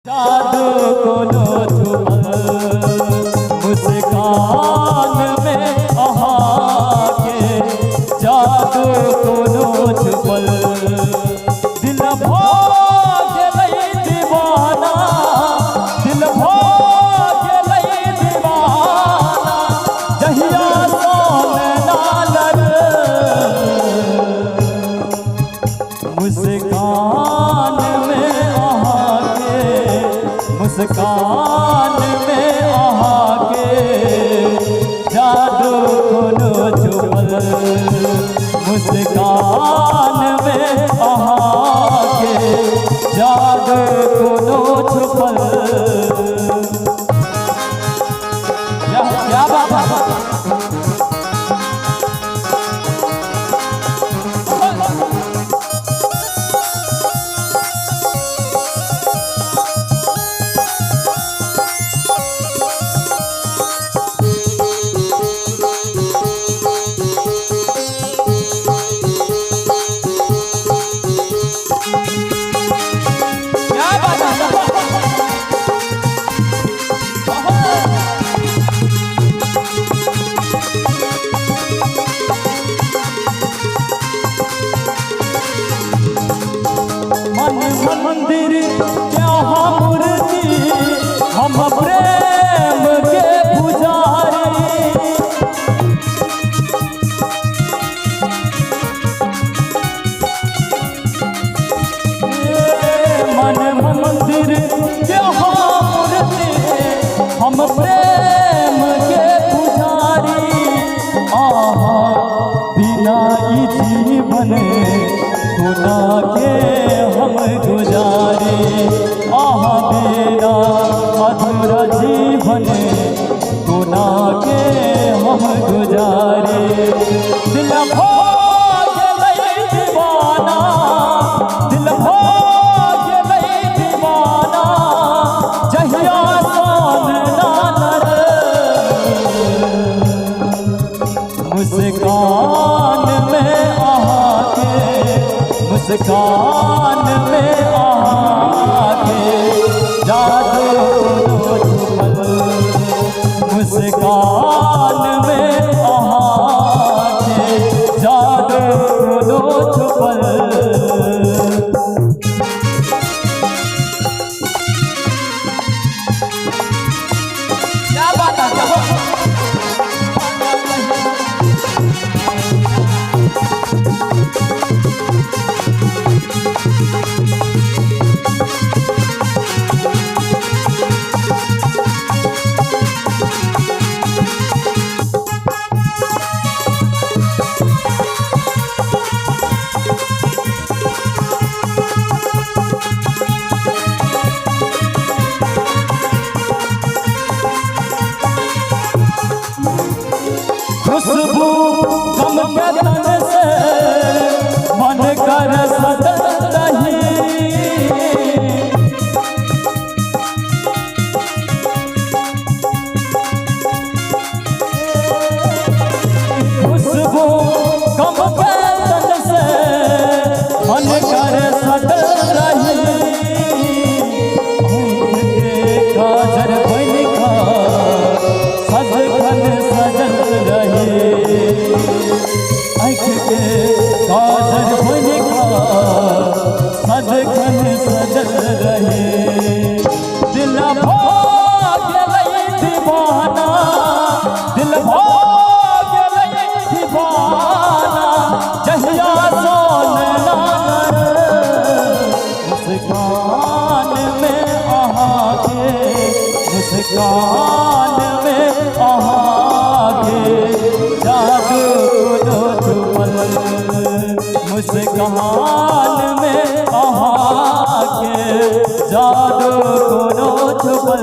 जादू कोनो छुपल मुस्कान में आहा के जादू कोनो छुपल दिल भाग गई दीवाना दिल भाग गई दीवाना जहिया सोने नालर मुस्कान में मुस्कान में आहा के जादू कोनो छुपल मुस्कान में आहा के जादू कोनो छुपल। क्या बात है मंदिर क्या मूर्ति हम प्रेम के पुजारी मन मंदिर क्या मूर्ति हम प्रेम के पुजारी आहा बिना जीवन खुदा के हम गुजारे आहा बिना अधूरा जीवन खुदा के हम गुजारे दिल भाग गई दीवाना दिल भाग गई दीवाना जहिया सोने नालर मुस्कान में आहा के मुस्कान में आके जादू छुपल मुस्कान में आके जादू छुपल। क्या बात है खुशबू गम के तन से मन कर सजल रही खुशबू गम के तन से मन कर सजल रही काजर बन का सजन सजल रही आँख के काजर बन का सजन सजल रहे दिल भाग गई दीवाना दिल भाग गई दीवाना जहिया सोने नालर मुस्कान में आहा के मुस्कान में आहा के जादू छुपल मुस्कान में आहा के जादू कोनो छुपल।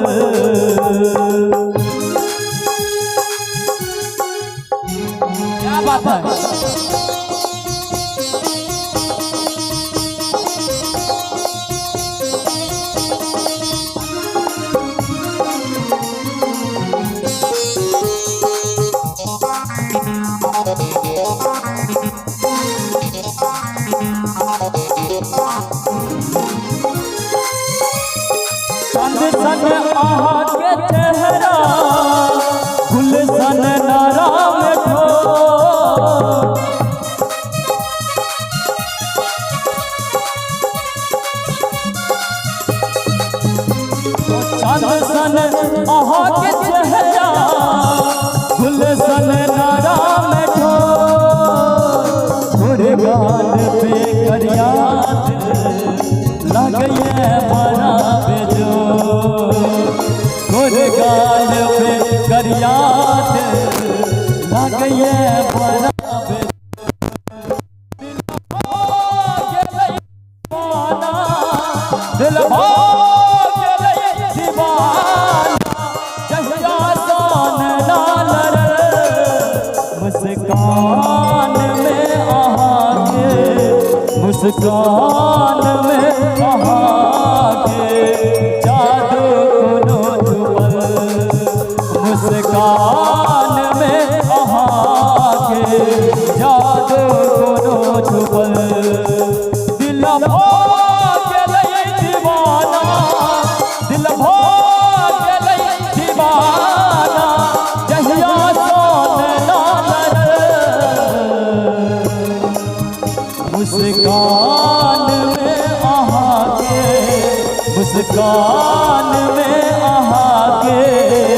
क्या बात है आहा के चेहरा गुलशन नारा में ठो चांद सन आहा के चेहरा गुलशन नारा में ठो थोड़े गाल पे करियात लगे बड़ा बेजो थोड़े गाल पे करियात लगे बड़ा दिल मुस्कान में आहा के मुस्कान में आहा के जादू कोनो छुपल मुस्कान में आहा के जादू कोनो छुपल दिल भागे लई दीवाना दिल भागे लई दीवाना जहिया मुस्कान में आहा के मुस्कान में आहा के